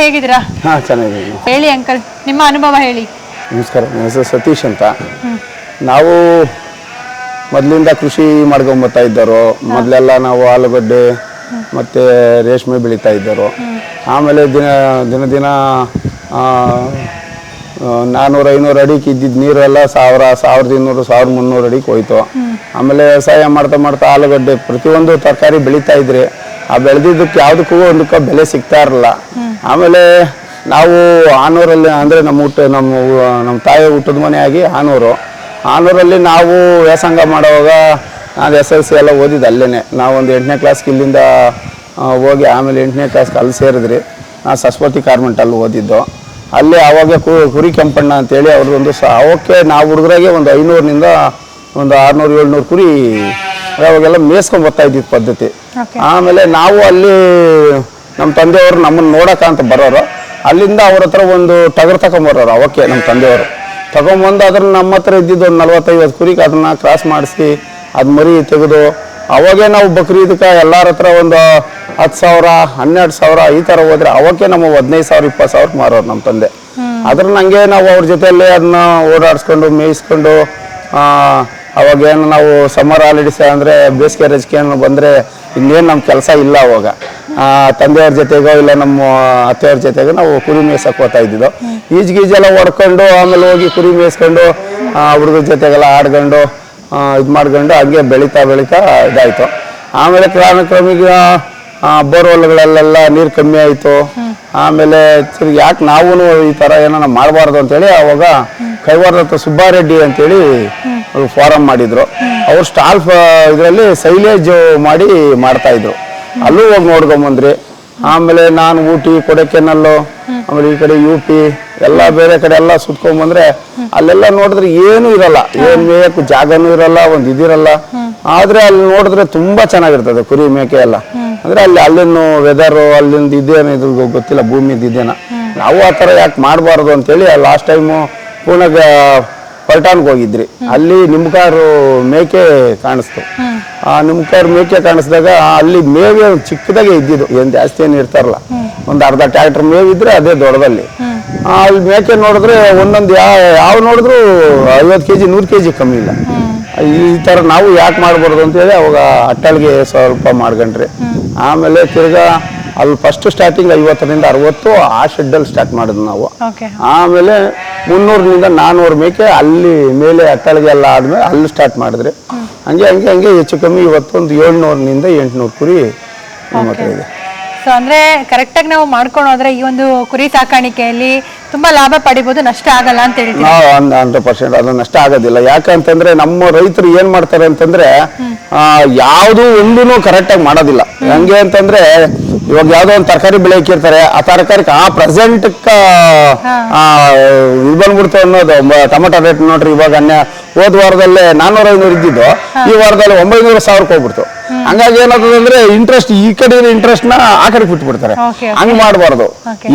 ಹೇಗಿದ್ದೀರಾ? ಚೆನ್ನಾಗಿದ್ದೀನಿ. ಹೇಳಿ ಅಂಕಲ್, ನಿಮ್ಮ ಅನುಭವ ಹೇಳಿ. ನಮಸ್ಕಾರ, ನನ್ನ ಹೆಸರು ಸತೀಶ್ ಅಂತ. ನಾವು ಮೊದಲಿಂದ ಕೃಷಿ ಮಾಡ್ಕೊಂಬತ್ತಾ ಇದ್ದರು. ಮೊದಲೆಲ್ಲ ನಾವು ಆಲೂಗಡ್ಡೆ ಮತ್ತು ರೇಷ್ಮೆ ಬೆಳೀತಾ ಇದ್ದರು. ಆಮೇಲೆ ದಿನ 400-500 ಅಡಿಗೆ ಇದ್ದಿದ್ದು ನೀರೆಲ್ಲ 1200 1300 ಅಡಿಗೆ ಹೋಯ್ತು. ಆಮೇಲೆ ವ್ಯವಸಾಯ ಮಾಡ್ತಾ ಆಲೂಗಡ್ಡೆ ಪ್ರತಿಯೊಂದು ತರಕಾರಿ ಬೆಳೀತಾ ಇದ್ರಿ. ಆ ಬೆಳೆದಿದ್ದಕ್ಕೆ ಯಾವುದಕ್ಕೂ ಒಂದಕ್ಕೆ ಬೆಲೆ ಸಿಗ್ತಾ ಇರಲಿಲ್ಲ. ಆಮೇಲೆ ನಾವು ಆನೂರಲ್ಲಿ ಅಂದರೆ ನಮ್ಮ ತಾಯಿ ಹುಟ್ಟದ ಮನೆಯಾಗಿ ಆನೂರಲ್ಲಿ ನಾವು ವ್ಯಾಸಂಗ ಮಾಡುವಾಗ ನಾನು SLC ಎಲ್ಲ ಓದಿದ್ದು ಅಲ್ಲೇ. ನಾವೊಂದು 8ನೇ ಕ್ಲಾಸ್ಗೆ ಇಲ್ಲಿಂದ ಹೋಗಿ ಆಮೇಲೆ 8ನೇ ಕ್ಲಾಸ್ಗೆ ಅಲ್ಲಿ ಸೇರಿದ್ರಿ. ನಾನು ಸರಸ್ವತಿ ಕಾರ್ಮೆಂಟಲ್ಲಿ ಓದಿದ್ದು. ಅಲ್ಲಿ ಆವಾಗ ಕುರಿ ಕೆಂಪಣ್ಣ ಅಂತೇಳಿ ಅವ್ರದ್ದೊಂದು ಅವಕ್ಕೆ ನಾವು ಹುಡುಗರಾಗೆ ಒಂದು 500ನಿಂದ ಒಂದು 600-700 ಕುರಿ ಅವಾಗೆಲ್ಲ ಮೇಯ್ಸ್ಕೊಂಡು ಬರ್ತಾ ಇದ್ದಿದ್ದು ಪದ್ಧತಿ. ಆಮೇಲೆ ನಾವು ಅಲ್ಲಿ ನಮ್ಮ ತಂದೆಯವರು ನಮ್ಮನ್ನು ನೋಡೋಕ್ಕಂತ ಬರೋರು. ಅಲ್ಲಿಂದ ಅವ್ರ ಹತ್ರ ಒಂದು ಟಗರು ತಗೊಂಬರೋರು. ಅವಕ್ಕೆ ನಮ್ಮ ತಂದೆಯವರು ತಗೊಂಬಂದು ಅದನ್ನು ನಮ್ಮ ಹತ್ರ ಇದ್ದಿದ್ದು ಒಂದು 40-50 ಕುರಿಗೆ ಅದನ್ನು ಕ್ರಾಸ್ ಮಾಡಿಸಿ ಅದು ಮರಿ ತೆಗೆದು ಅವಾಗೇ ನಾವು ಬಕ್ರೀದಕ್ಕೆ ಎಲ್ಲರ ಹತ್ರ ಒಂದು 10,000-12,000 ಈ ಥರ ಹೋದ್ರೆ ಅವಕ್ಕೆ ನಮ್ಮ 15,000-20,000 ಮಾರೋರು ನಮ್ಮ ತಂದೆ. ಅದ್ರನ್ನ ಹಂಗೆ ನಾವು ಅವ್ರ ಜೊತೆಯಲ್ಲೇ ಅದನ್ನ ಓಡಾಡಿಸ್ಕೊಂಡು ಮೇಯಿಸ್ಕೊಂಡು ಅವಾಗೇನು ನಾವು ಸಮ್ಮರ್ ಹಾಲಿಡೇಸ್ ಅಂದರೆ ಬೇಸಿಗೆ ರಜಕ್ಕೆ ಬಂದರೆ ಇನ್ನೇನು ನಮ್ಮ ಕೆಲಸ ಇಲ್ಲ. ಅವಾಗ ತಂದೆಯವ್ರ ಜೊತೆಗೋ ಇಲ್ಲ ನಮ್ಮ ಅತ್ತೆಯವ್ರ ಜೊತೆಗೋ ನಾವು ಕುರಿ ಮೇಯ್ಸಕ್ಕೆ ಹೋಗ್ತಾ ಇದ್ದಿದ್ದು. ಈಜೆಲ್ಲ ಹೊಡ್ಕೊಂಡು ಆಮೇಲೆ ಹೋಗಿ ಕುರಿ ಮೇಯಿಸ್ಕೊಂಡು ಹುಡುಗರ ಜೊತೆಗೆಲ್ಲ ಆಡ್ಕೊಂಡು ಇದು ಮಾಡ್ಕೊಂಡು ಹಂಗೆ ಬೆಳೀತಾ ಇದಾಯಿತು. ಆಮೇಲೆ ಕ್ರಮಿಕ ಬೋರ್ವೆಲ್ಗಳಲ್ಲೆಲ್ಲ ನೀರು ಕಮ್ಮಿ ಆಯಿತು. ಆಮೇಲೆ ಯಾಕೆ ನಾವು ಈ ಥರ ಏನೋ ಮಾಡಬಾರ್ದು ಅಂತೇಳಿ ಅವಾಗ ಕೈವಾರದ ಸುಬ್ಬಾರೆಡ್ಡಿ ಅಂತೇಳಿ ಫಾರಮ್ ಮಾಡಿದ್ರು. ಅವ್ರು ಸ್ಟಾಲ್ ಇದರಲ್ಲಿ ಸೈಲೇಜ್ ಮಾಡಿ ಮಾಡ್ತಾಯಿದ್ರು. ಅಲ್ಲೂ ಹೋಗಿ ನೋಡ್ಕೊಂಬಂದ್ರಿ. ಆಮೇಲೆ ನಾನು ಊಟಿ, ಕೊಡೈಕೆನಾಲ್, ಆಮೇಲೆ ಈ ಕಡೆ UP ಎಲ್ಲ ಬೇರೆ ಕಡೆ ಎಲ್ಲ ಸುತ್ಕೊಂಡ್ಬಂದ್ರೆ ಅಲ್ಲೆಲ್ಲ ನೋಡಿದ್ರೆ ಏನೂ ಇರಲ್ಲ, ಏನು ಮೇಯಕ್ಕೂ ಜಾಗನೂ ಇರಲ್ಲ, ಒಂದು ಇದಿರಲ್ಲ. ಆದರೆ ಅಲ್ಲಿ ನೋಡಿದ್ರೆ ತುಂಬ ಚೆನ್ನಾಗಿರ್ತದೆ ಕುರಿ ಮೇಕೆ ಎಲ್ಲ. ಅಂದರೆ ಅಲ್ಲಿನ ವೆದರು ಅಲ್ಲಿಂದ ಇದೇನು ಇದು ಗೊತ್ತಿಲ್ಲ, ಭೂಮಿದು ಇದೇನ. ನಾವು ಆ ಥರ ಯಾಕೆ ಮಾಡಬಾರ್ದು ಅಂತೇಳಿ ಲಾಸ್ಟ್ ಟೈಮು ಪೂನಾಗ ಪಲ್ಟಾನ್ಗೆ ಹೋಗಿದ್ರಿ. ಅಲ್ಲಿ ನಿಮ್ಕಾರು ಮೇಕೆ ಕಾಣಿಸ್ತು. ಆ ನಿಮ್ಕಾರು ಮೇಕೆ ಕಾಣಿಸಿದಾಗ ಅಲ್ಲಿ ಮೇವೆ ಚಿಕ್ಕದಾಗೆ ಇದ್ದಿದ್ದು, ಏನು ಜಾಸ್ತಿ ಏನು ಇರ್ತಾರಲ್ಲ, ಒಂದು ಅರ್ಧ ಟ್ರ್ಯಾಕ್ಟರ್ ಮೇವಿದ್ರೆ ಅದೇ ದೊಡ್ಡದಲ್ಲಿ. ಅಲ್ಲಿ ಮೇಕೆ ನೋಡಿದ್ರೆ ಒಂದೊಂದು ಯಾವ ನೋಡಿದ್ರು 50 kg 100 kg ಕಮ್ಮಿ ಇಲ್ಲ. ಈ ಥರ ನಾವು ಯಾಕೆ ಮಾಡಬಾರ್ದು ಅಂತೇಳಿ ಅವಾಗ ಅಟ್ಟಲ್ಗೆ ಸ್ವಲ್ಪ ಮಾಡ್ಕೊಂಡ್ರಿ. ಆಮೇಲೆ ತಿರ್ಗಾ ಅಲ್ಲಿ ಫಸ್ಟ್ ಸ್ಟಾರ್ಟಿಂಗ್ 50ರಿಂದ 60 ಆ ಶೆಡ್ಡಲ್ಲಿ ಸ್ಟಾರ್ಟ್ ಮಾಡಿದ್ವಿ ನಾವು. ಆಮೇಲೆ 300ರಿಂದ 400 ಮೇಕೆ ಅಲ್ಲಿ ಮೇಲೆ ಅಟ್ಟಳಿಗೆ ಎಲ್ಲ ಆದ್ಮೇಲೆ ಅಲ್ಲಿ ಸ್ಟಾರ್ಟ್ ಮಾಡಿದ್ರಿ. ಹಂಗೆ ಹೆಚ್ಚು ಕಮ್ಮಿ ಇವತ್ತೊಂದು 700ರಿಂದ 800 ಕುರಿ ನಮ್ಮ ಹತ್ರ ಇದೆ. ಸೊ ಅಂದ್ರೆ ಕರೆಕ್ಟಾಗಿ ನಾವು ಮಾಡ್ಕೊಂಡು ಹೋದ್ರೆ ಈ ಒಂದು ಕುರಿ ಸಾಕಾಣಿಕೆಯಲ್ಲಿ ತುಂಬಾ ಲಾಭ ಪಡಿಬಹುದು, ನಷ್ಟ ಆಗಲ್ಲ ಅಂತ ಹೇಳ್ತೀವಿ. 100% ಅದು ನಷ್ಟ ಆಗೋದಿಲ್ಲ. ಯಾಕಂತಂದ್ರೆ ನಮ್ಮ ರೈತರು ಏನ್ ಮಾಡ್ತಾರೆ ಅಂತಂದ್ರೆ ಯಾವುದು ಒಂದೂ ಕರೆಕ್ಟಾಗಿ ಮಾಡೋದಿಲ್ಲ. ಹೆಂಗೆ ಅಂತಂದ್ರೆ ಇವಾಗ ಯಾವ್ದೋ ಒಂದು ತರಕಾರಿ ಬೆಳೆಯಿರ್ತಾರೆ, ಆ ತರಕಾರಿ ಆ ಪ್ರೆಸೆಂಟ್ ಇದು ಬಂದ್ಬಿಡ್ತು ಅನ್ನೋದು. ಟೊಮೆಟೊ ರೇಟ್ ನೋಡ್ರಿ, ಇವಾಗ ಹೋದ ವಾರದಲ್ಲೇ 400-500 ಇದ್ದಿದ್ದು ಈ ವಾರದಲ್ಲಿ 900-1000 ಹೋಗ್ಬಿಡ್ತು. ಹಂಗಾಗಿ ಏನಾಗ್ತದೆ ಅಂದ್ರೆ ಇಂಟ್ರೆಸ್ಟ್ ಈ ಕಡೆ ಇಂಟ್ರೆಸ್ಟ್ ನ ಆ ಕಡೆ ಬಿಟ್ಬಿಡ್ತಾರೆ. ಹಂಗ್ ಮಾಡಬಾರ್ದು.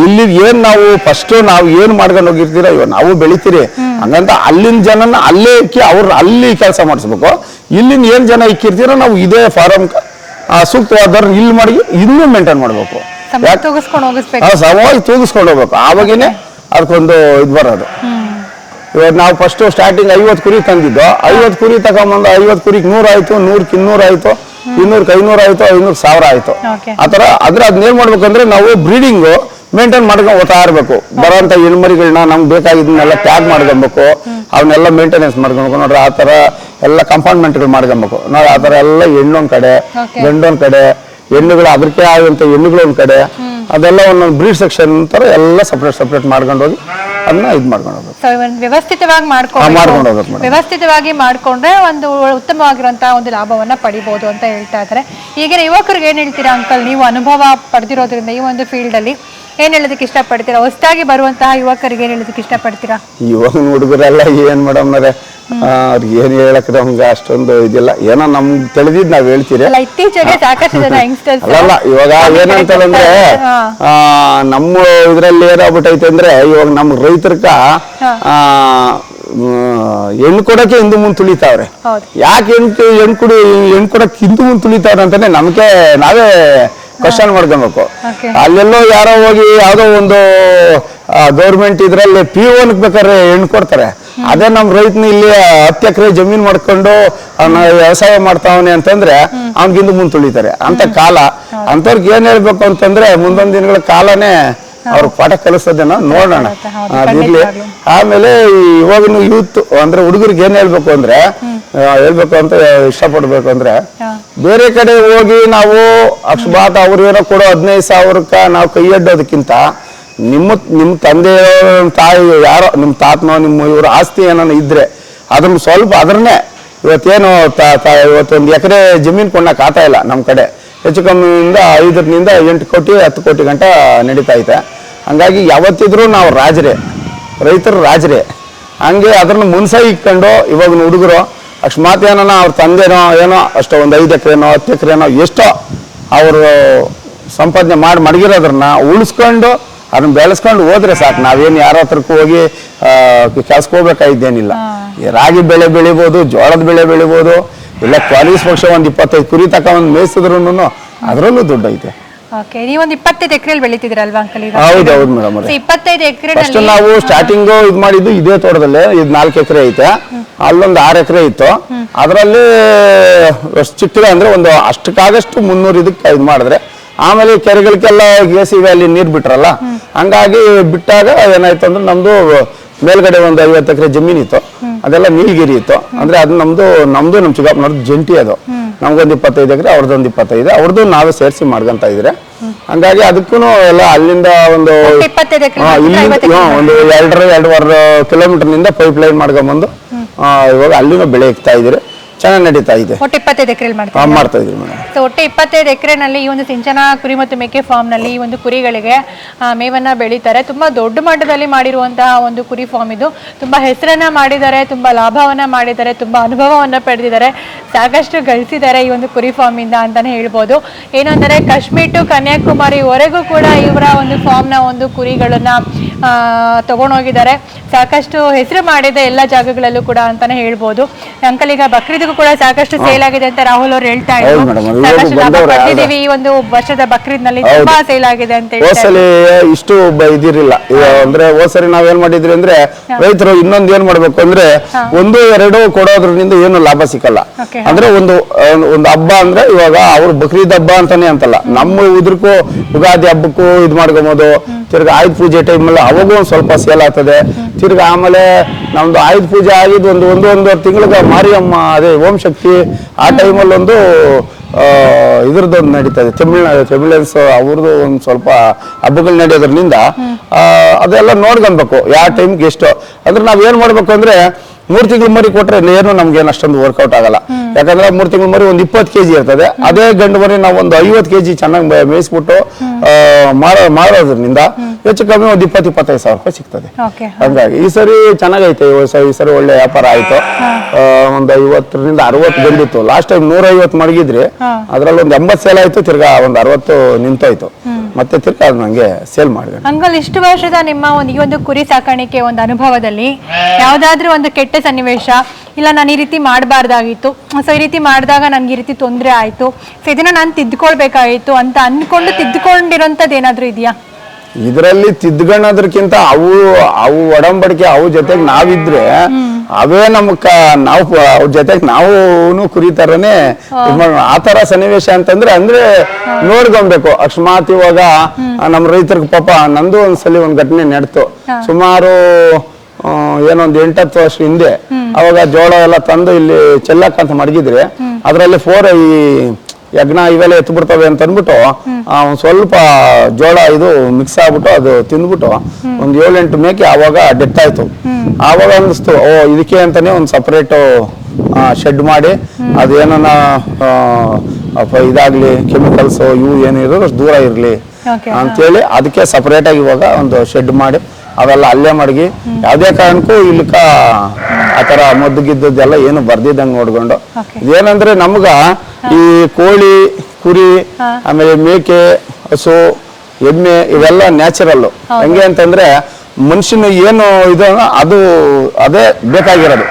ಇಲ್ಲಿ ಏನ್ ನಾವು ಫಸ್ಟ್ ನಾವು ಏನ್ ಮಾಡ್ಕೊಂಡು ಹೋಗಿರ್ತೀರ, ಇವಾಗ ನಾವು ಬೆಳಿತೀರಿ ಹಂಗಂತ ಅಲ್ಲಿನ ಜನನ ಅಲ್ಲೇ ಇಕ್ಕಿ ಅವ್ರು ಅಲ್ಲಿ ಕೆಲಸ ಮಾಡಿಸ್ಬೇಕು. ಇಲ್ಲಿನ ಏನ್ ಜನ ಇಕ್ಕಿರ್ತೀರ ನಾವು ಇದೇ ಫಾರಂ ಸೂಕ್ತವಾದವ್ರು ಇಲ್ಲಿ ಮಾಡಿ ಇನ್ನೂ ಮೇಂಟೈನ್ ಮಾಡ್ಬೇಕು. ಸಮಾಜ ತೂಗಿಸ್ಕೊಂಡು ಹೋಗ್ಬೇಕು. ಆವಾಗೇನೆ ಅದಕ್ಕೊಂದು ಇದು ಬರೋದು. ಇವಾಗ ನಾವು ಫಸ್ಟ್ ಸ್ಟಾರ್ಟಿಂಗ್ 50 ಕುರಿ ತಂದಿದ್ದು. 50 ಕುರಿ ತಗೊಂಬಂದು 50 ಕುರಿಗೆ 100 ಆಯ್ತು, 100ಕ್ಕೆ 200 ಆಯ್ತು, 200ಕ್ಕೆ 500 ಆಯ್ತು, 500ಕ್ಕೆ 1000 ಆಯ್ತು. ಆ ಥರ ಅದನ್ನೇನ್ ಮಾಡ್ಬೇಕಂದ್ರೆ ನಾವು ಬ್ರೀಡಿಂಗು ಮೇಂಟೈನ್ ಮಾಡ್ಕೊಂಡು ಹೋಗ್ತಾ ಇರ್ಬೇಕು. ಬರೋಂಥ ಹೆಣ್ಮರಿಗಳನ್ನ ನಮ್ಗೆ ಬೇಕಾಗಿದ್ದನ್ನೆಲ್ಲ ಟ್ಯಾಗ್ ಮಾಡ್ಕೊಬೇಕು, ಅವನ್ನೆಲ್ಲ ಮೇಂಟೆನೆನ್ಸ್ ಮಾಡ್ಕೊಬೇಕು. ನೋಡ್ರಿ ಆ ಥರ ಎಲ್ಲ ಕಂಪಾರ್ಟ್ಮೆಂಟ್ಗಳು ಮಾಡ್ಕೊಬೇಕು. ನೋಡಿ ಆ ಥರ ಎಲ್ಲ ಹೆಣ್ಣೊಂದು ಕಡೆ, ಗಂಡೊಂದು ಕಡೆ, ಹೆಣ್ಣುಗಳು ಅದಕ್ಕೆ ಆಗುವಂಥ ಹೆಣ್ಣುಗಳು ಒಂದು ಕಡೆ, ಅದೆಲ್ಲ ಒಂದೊಂದು ಬ್ರೀಡ್ ಸೆಕ್ಷನ್ ತರ ಎಲ್ಲ ಸಪ್ರೇಟ್ ಮಾಡ್ಕೊಂಡು ಹೋಗಿ ಅದನ್ನ ಇದು ಮಾಡ್ಕೊಂಡು ಹೋಗ್ಬೇಕು. ವ್ಯವಸ್ಥಿತವಾಗಿ ಮಾಡ್ಕೊಂಡ್ರೆ ಒಂದು ಉತ್ತಮವಾಗಿರುವಂತಹ ಒಂದು ಲಾಭವನ್ನ ಪಡಿಬಹುದು ಅಂತ ಹೇಳ್ತಾ ಇದ್ದಾರೆ. ಈಗಿನ ಯುವಕರಿಗೆ ಏನ್ ಹೇಳ್ತೀರಾ ಅಂಕಲ್? ನೀವು ಅನುಭವ ಪಡೆದಿರೋದ್ರಿಂದ ಈ ಒಂದು ಫೀಲ್ಡ್ ಅಲ್ಲಿ ಏನ್ ಹೇಳೋದಕ್ಕೆ ಇಷ್ಟಪಡ್ತೀರಾ? ಹೊಸದಾಗಿ ಬರುವಂತಹ ಯುವಕರಿಗೆ ಏನ್ ಹೇಳೋದಕ್ಕೆ ಇಷ್ಟಪಡ್ತೀರಾ? ಇವಾಗ ಹುಡುಗರೆಲ್ಲ ಏನ್ ಮೇಡಮ್ನರೆ ಅವ್ರಿಗೆ ಏನ್ ಹೇಳಕ್ ನಮ್ಗೆ ಅಷ್ಟೊಂದು ಇದಿಲ್ಲ. ಏನೋ ನಮ್ಗೆ ತಿಳಿದಿದ್ ನಾವ್ ಹೇಳ್ತೀರಿ. ಇತ್ತೀಚೆಗೆ ಸಾಕಷ್ಟು ಜನ ಯಂಗ್ಸ್ಟರ್ಸ್ ಅಲ್ಲ ಇವಾಗ ಏನಂತಂದ್ರೆ ನಮ್ಮ ಇದ್ರಲ್ಲಿ ಏನಾಗ್ಬಿಟ್ಟೈತೆ ಅಂದ್ರೆ ಇವಾಗ ನಮ್ ರೈತರ್ಕ ಹೆಣ್ಣು ಕೊಡಕ್ಕೆ ಹಿಂದೆ ಮುಂದೆ ತುಳಿತಾವ್ರೆ. ಯಾಕೆ ಹೆಣ್ಣು ಕೊಡಕ್ಕೆ ಹಿಂದೆ ಮುಂದೆ ತುಳಿತಾವ್ರೆ ಅಂತಾನೆ ನಮ್ಗೆ ನಾವೇ ಕ್ವಶನ್ ಮಾಡ್ಕೊಬೇಕು. ಅಲ್ಲೆಲ್ಲೋ ಯಾರೋ ಹೋಗಿ ಯಾವ್ದೋ ಒಂದು ಗೌರ್ಮೆಂಟ್ ಇದ್ರಲ್ಲಿ PO ಬೇಕಾದ್ರೆ ಹೆಣ್ಣು ಕೊಡ್ತಾರೆ. ಅದೇ ನಮ್ ರೈತನ ಇಲ್ಲಿ 10 ಎಕರೆ ಜಮೀನ್ ಮಾಡ್ಕೊಂಡು ಅವ್ನ ವ್ಯವಸಾಯ ಮಾಡ್ತಾವನೆ ಅಂತಂದ್ರೆ ಅವ್ನಿಗಿಂದು ಮುಂದೆ ತುಳಿತಾರೆ ಅಂತ ಕಾಲ. ಅಂತವ್ರಿಗೆ ಏನ್ ಹೇಳ್ಬೇಕು ಅಂತಂದ್ರೆ ಮುಂದೊಂದ್ ದಿನಗಳ ಕಾಲನೇ ಅವ್ರ ಪಾಠ ಕಲಿಸೋದೇನೋ ನೋಡೋಣ ಅದಿರ್ಲಿ. ಆಮೇಲೆ ಇವಾಗಿನ ಯೂತ್ ಅಂದ್ರೆ ಹುಡುಗರಿಗೆ ಏನ್ ಹೇಳ್ಬೇಕು ಅಂದ್ರೆ ಹೇಳ್ಬೇಕು ಅಂತ ಇಷ್ಟಪಡ್ಬೇಕು ಅಂದ್ರೆ, ಬೇರೆ ಕಡೆ ಹೋಗಿ ನಾವು ಅಕ್ಷಬಾತ್ ಅವ್ರು ಏನೋ ಕೊಡೋ 15,000ಕ್ಕ ನಾವು ಕೈ ಅಡ್ಡೋದಕ್ಕಿಂತ ನಿಮ್ಮ ತಂದೆ ತಾಯಿ ಯಾರೋ ನಿಮ್ಮ ತಾತನೋ ನಿಮ್ಮ ಇವ್ರ ಆಸ್ತಿ ಏನೋ ಇದ್ರೆ ಅದನ್ನ ಸ್ವಲ್ಪ ಅದ್ರನ್ನೇ ಇವತ್ತೇನು ಇವತ್ತೊಂದು ಎಕರೆ ಜಮೀನು ಕೊಂಡಕ್ ಆಗ್ತಾ ಇಲ್ಲ ನಮ್ಮ ಕಡೆ. ಹೆಚ್ಚು ಕಮ್ಮಿಯಿಂದ 5ರಿಂದ 8 ಕೋಟಿ 10 ಕೋಟಿ ಗಂಟ ನಡೀತಾ ಐತೆ. ಹಂಗಾಗಿ ಯಾವತ್ತಿದ್ರು ನಾವು ರಾಜರೇ, ರೈತರು ರಾಜರೇ. ಹಂಗೆ ಅದನ್ನ ಮುನ್ಸೈ ಇಟ್ಕೊಂಡು ಇವಾಗಿನ ಹುಡುಗರು ಅಕಸ್ಮಾತ್ ಏನೋ ಅವ್ರ ತಂದೆನೋ ಏನೋ ಅಷ್ಟೋ ಒಂದು 5 ಎಕರೆನೋ 10 ಎಕರೆನೋ ಎಷ್ಟೋ ಅವರು ಸಂಪಾದನೆ ಮಾಡಿ ಮಡಗಿರೋದ್ರನ್ನ ಉಳಿಸ್ಕೊಂಡು ಅದನ್ನ ಬೆಳೆಸ್ಕೊಂಡು ಹೋದ್ರೆ ಸಾಕು. ನಾವೇನು ಯಾರ ಹತ್ರಕ್ಕೂ ಹೋಗಿ ಕೆಲ್ಸಕ್ಕೆ ಹೋಗ್ಬೇಕಾಗಿದ್ದೇನಿಲ್ಲ. ರಾಗಿ ಬೆಳೆ ಬೆಳಿಬೋದು, ಜೋಳದ ಬೆಳೆ ಬೆಳಿಬೋದು, ಇಲ್ಲ ಕ್ವಾಲಿಸ್ ಪಕ್ಷ ಒಂದು 25 ಕುರಿ ತಗೊಂಡು ಮೇಯಿಸಿದ್ರು ಅದರಲ್ಲೂ ದುಡ್ಡು ಐತೆ. ನೀವೊಂದು 25 ಎಕರೆ ಬೆಳಿತಿದ್ರಲ್ವಾ ಅಂಕಲ್? ಹೌದೌದು ಮೇಡಮ್. 25 ಎಕರೆ ಫಸ್ಟ್ ನಾವು ಸ್ಟಾರ್ಟಿಂಗ್ ಇದು ಮಾಡಿದ್ದು ಇದೇ ತೋಟದಲ್ಲಿ. ಇದು 4 ಎಕರೆ ಐತೆ, ಅಲ್ಲೊಂದು 6 ಎಕರೆ ಇತ್ತು. ಅದರಲ್ಲಿ ಚಿಕ್ಕದ ಅಂದ್ರೆ ಒಂದು ಅಷ್ಟಕ್ಕಾಗಷ್ಟು 300 ಇದಕ್ಕೆ ಇದು ಮಾಡಿದ್ರೆ, ಆಮೇಲೆ ಕೆರೆಗಳಿಗೆಲ್ಲ JCB ಅಲ್ಲಿ ನೀರು ಬಿಟ್ರಲ್ಲ, ಹಂಗಾಗಿ ಬಿಟ್ಟಾಗ ಏನಾಯ್ತು ಅಂದ್ರೆ ನಮ್ದು ಮೇಲ್ಗಡೆ ಒಂದು 50 ಎಕರೆ ಜಮೀನ್ ಇತ್ತು, ಅದೆಲ್ಲ ನೀಲಗಿರಿ ಇತ್ತು. ಅಂದ್ರೆ ಅದು ನಮ್ದು ನಮ್ಮ ಚಿಕ್ಕಪ್ಪನವ್ರದ್ದು ಜಂಟಿ. ಅದು ನಮ್ಗೊಂದು 25 ಎಕರೆ, ಅವ್ರದ್ದೊಂದು 25, ಅವ್ರದ್ದು ನಾವೇ ಸೇರಿಸಿ ಮಾಡ್ಕೊಂತ ಇದ್ರೆ. ಹಂಗಾಗಿ ಅದಕ್ಕೂ ಎಲ್ಲ ಅಲ್ಲಿಂದ ಒಂದು 2.5 ಕಿಲೋಮೀಟರ್ನಿಂದ ಪೈಪ್ ಲೈನ್ ಮಾಡ್ಕೊಂಡ್ಬಂದು ಇವಾಗ ಅಲ್ಲಿನೂ ಬೆಳೆ ಇಕ್ತಾ ಇದ್ರೆ ಚೆನ್ನಾಗಿ ನಡೀತಾ ಇದೆ. ಒಟ್ಟು 25 ಎಕರೆ ಮಾಡ್ತಾ ಇದ್ವಿ ಮೇಡಮ್. ಒಟ್ಟು 25 ಎಕರೆನಲ್ಲಿ ಈ ಒಂದು ಸಿಂಚನ ಕುರಿ ಮತ್ತು ಮೇಕೆ ಫಾರ್ಮ್ ನಲ್ಲಿ ಈ ಒಂದು ಕುರಿಗಳಿಗೆ ಮೇವನ್ನ ಬೆಳೀತಾರೆ. ತುಂಬಾ ದೊಡ್ಡ ಮಟ್ಟದಲ್ಲಿ ಮಾಡಿರುವಂತಹ ಒಂದು ಕುರಿ ಫಾರ್ಮ್ ಇದು. ತುಂಬಾ ಹೆಸರನ್ನ ಮಾಡಿದ್ದಾರೆ, ತುಂಬಾ ಲಾಭವನ್ನ ಮಾಡಿದ್ದಾರೆ, ತುಂಬಾ ಅನುಭವವನ್ನ ಪಡೆದಿದ್ದಾರೆ, ಸಾಕಷ್ಟು ಗಳಿಸಿದ್ದಾರೆ ಈ ಒಂದು ಕುರಿ ಫಾರ್ಮ್ ಇಂದ ಅಂತಾನೆ ಹೇಳ್ಬೋದು. ಏನಂದರೆ ಕಾಶ್ಮೀರ್ ಟು ಕನ್ಯಾಕುಮಾರಿವರೆಗೂ ಕೂಡ ಇವರ ಒಂದು ಫಾರ್ಮ್ ನ ಒಂದು ಕುರಿಗಳನ್ನ ತಗೊಂಡೋಗಿದ್ದಾರೆ. ಸಾಕಷ್ಟು ಹೆಸರು ಮಾಡಿದೆ ಎಲ್ಲ ಜಾಗಗಳಲ್ಲೂ ಕೂಡ ಅಂತಾನೆ ಹೇಳ್ಬೋದು. ಅಂಕಲ್ ಈಗ ಬಕ್ರೀದ್ಗೂ ಕೂಡ ಸಾಕಷ್ಟು ಸೇಲ್ ಆಗಿದೆ ಅಂತ ರಾಹುಲ್ ಅವ್ರು ಹೇಳ್ತಾ ಇದ್ರು. ಸಾಕಷ್ಟು ಲಾಭ ಪಡೆದಿದ್ದೀವಿ ಈ ಒಂದು ವರ್ಷದ ಬಕ್ರೀದ್ ನಲ್ಲಿ, ತುಂಬಾ ಸೇಲ್ ಆಗಿದೆ ಅಂತ ಹೋಸಲಿ ಇಷ್ಟು ಇದಿರಲಿಲ್ಲ. ಅಂದ್ರೆ ಹೋಸರಿ ನಾವೇನ್ ಮಾಡಿದ್ರಿ ಅಂದ್ರೆ ರೈತರು ಇನ್ನೊಂದು ಏನ್ ಮಾಡ್ಬೇಕು ಅಂದ್ರೆ 1-2 ಕೊಡೋದ್ರಿಂದ ಏನು ಲಾಭ ಸಿಕ್ಕಲ್ಲ. ಅಂದ್ರೆ ಒಂದು ಹಬ್ಬ ಅಂದ್ರೆ ಇವಾಗ ಅವ್ರು ಬಕ್ರೀದ್ ಹಬ್ಬ ಅಂತಾನೆ ಅಂತಲ್ಲ, ನಮ್ಮ ಇದ್ರಕ್ಕೂ ಯುಗಾದಿ ಹಬ್ಬಕ್ಕೂ ಇದ್ ಮಾಡ್ಕೊಬೋದು. ತಿರ್ಗ ಆಯುಧ ಪೂಜೆ ಟೈಮಲ್ಲಿ ಅವಾಗೂ ಒಂದು ಸ್ವಲ್ಪ ಸೇಲ್ ಆಗ್ತದೆ. ತಿರ್ಗ ಆಮೇಲೆ ನಮ್ದು ಆಯುಧ ಪೂಜೆ ಆಗಿದ್ದು ಒಂದೂವರೆ ತಿಂಗಳಿಗೆ ಮಾರಿಯಮ್ಮ ಅದೇ ಓಂ ಶಕ್ತಿ ಆ ಟೈಮಲ್ಲಿ ಒಂದು ಇದ್ರದ್ದೊಂದು ನಡೀತದೆ, ತಮಿಳಿಯನ್ಸ್ ಅವ್ರದ್ದು ಒಂದು ಸ್ವಲ್ಪ ಹಬ್ಬಗಳು ನಡೆಯೋದ್ರಿಂದ ಅದೆಲ್ಲ ನೋಡ್ಕೊಬೇಕು ಯಾವ ಟೈಮ್ಗೆ ಎಷ್ಟು. ಅಂದ್ರೆ ನಾವ್ ಏನ್ ಮಾಡ್ಬೇಕು ಅಂದ್ರೆ 3 ತಿಂಗಳು ಮರಿ ಕೊಟ್ರೆ ಏನು ನಮ್ಗೇನು ಅಷ್ಟೊಂದು ವರ್ಕೌಟ್ ಆಗಲ್ಲ. ಯಾಕಂದ್ರೆ 3 ತಿಂಗಳು ಮರಿ ಒಂದು 20 kg ಇರ್ತದೆ. ಅದೇ ಗಂಡು ಮರಿ ನಾವು ಒಂದು 50 kg ಚೆನ್ನಾಗಿ ಮೇಯಿಸ್ಬಿಟ್ಟು ಮಾಡೋದ್ರಿಂದ ಹೆಚ್ಚು ಕಮ್ಮಿ ಒಂದು 20-25 ಸಾವಿರ ರೂಪಾಯಿ ಸಿಗ್ತದೆ. ಹಂಗಾಗಿ ಈ ಸರಿ ಚೆನ್ನಾಗೈತೆ. ಈ ಸರಿ ಒಳ್ಳೆ ವ್ಯಾಪಾರ ಆಯ್ತು. ಒಂದು 50ರಿಂದ 60 ಗಂಡಿತ್ತು. ಲಾಸ್ಟ್ ಟೈಮ್ 150 ಮಡಗಿದ್ರಿ, ಅದ್ರಲ್ಲಿ ಒಂದು 80 ಸೇಲ್ ಆಯ್ತು. ತಿರ್ಗಾ ಒಂದು 60 ನಿಂತೋಯ್ತು. ಮತ್ತೆ ತಿರ್ಗಾ ನಂಗೆ ಸೇಲ್ ಮಾಡಿದೆ. ಅಂಕಲ್, ಇಷ್ಟು ವರ್ಷದ ನಿಮ್ಮ ಈ ಒಂದು ಕುರಿ ಸಾಕಾಣಿಕೆ ಒಂದು ಅನುಭವದಲ್ಲಿ ಯಾವ್ದಾದ್ರು ಒಂದು ಕೆಟ್ಟ ಸನ್ನಿವೇಶ, ಇಲ್ಲ ನಾನು ಈ ರೀತಿ ಮಾಡಬಾರ್ದಾಗಿತ್ತು, ಸೊ ಈ ರೀತಿ ಮಾಡಿದಾಗ ನನ್ಗೆ ಈ ರೀತಿ ತೊಂದರೆ ಆಯ್ತು, ಸೊ ಇದನ್ನ ನಾನು ತಿದ್ದುಕೊಳ್ಬೇಕಾಗಿತ್ತು ಅಂತ ಅನ್ಕೊಂಡು ತಿದ್ದುಕೊಂಡಿರೋಂಥದ್ದು ಏನಾದ್ರು ಇದೆಯಾ? ಇದರಲ್ಲಿ ತಿದ್ದುಕೊಳ್ಳೋದಕ್ಕಿಂತ ಅವು ಒಡಂಬಡಿಕೆ ಅವು ಜೊತೆಗೆ ನಾವಿದ್ರೆ ಅವೇ ನಾವು ಅವ್ರ ಜೊತೆಗೆ ನಾವು ಕುರಿತಾರನೇ ಆತರ ಸನ್ನಿವೇಶ ಅಂತಂದ್ರೆ ನೋಡ್ಕೊಬೇಕು. ಅಕಸ್ಮಾತ್ ಇವಾಗ ನಮ್ಮ ರೈತರಿಗೆ ಪಾಪ ನಂದು ಒಂದ್ಸಲಿ ಒಂದ್ ಘಟನೆ ನಡೆತು. ಸುಮಾರು ಏನೊಂದು 8-10 ವರ್ಷ ಹಿಂದೆ. ಅವಾಗ ಜೋಳ ಎಲ್ಲ ತಂದು ಇಲ್ಲಿ ಚೆಲ್ಲಕ್ಕಂತ ಮಡಗಿದ್ರೆ ಅದ್ರಲ್ಲಿ ಈ ಯಜ್ಞ ಇವೆಲ್ಲ ಎತ್ತು ಬಿಡ್ತವೆ ಅಂತ ಅಂದ್ಬಿಟ್ಟು ಸ್ವಲ್ಪ ಜೋಳ ಇದು ಮಿಕ್ಸ್ ಆಗ್ಬಿಟ್ಟು ಅದು ತಿಂದ್ಬಿಟ್ಟು ಒಂದು 7-8 ಮೇಕೆ ಆವಾಗ ಡೆತ್ ಆಯ್ತು. ಆವಾಗ ಅನ್ನಿಸ್ತು, ಇದಕ್ಕೆ ಅಂತಾನೆ ಒಂದು ಸಪರೇಟ್ ಶೆಡ್ ಮಾಡಿ ಅದೇನ ಇದಾಗ್ಲಿ ಕೆಮಿಕಲ್ಸ್ ಇವು ಏನಿರೋದು ದೂರ ಇರ್ಲಿ ಅಂತೇಳಿ ಅದಕ್ಕೆ ಸಪರೇಟ್ ಆಗಿ ಇವಾಗ ಒಂದು ಶೆಡ್ ಮಾಡಿ ಅವೆಲ್ಲ ಅಲ್ಲೇ ಮಡಗಿ ಯಾವ್ದೇ ಕಾರಣಕ್ಕೂ ಇಲ್ಲಕ ಆತರ ಮದ್ದು ಗಿದ್ದೆಲ್ಲ ಏನು ಬರ್ದಿದ್ದಂಗೆ ನೋಡ್ಕೊಂಡು. ಇದೇನಂದ್ರೆ ನಮ್ಗ ಈ ಕೋಳಿ, ಕುರಿ, ಆಮೇಲೆ ಮೇಕೆ, ಹಸು, ಎಮ್ಮೆ ಇವೆಲ್ಲ ನ್ಯಾಚುರಲ್. ಹೆಂಗೆ ಅಂತಂದ್ರೆ ಮನುಷ್ಯನ ಏನು ಇದು ಅದೇ ಬೇಕಾಗಿರೋದು.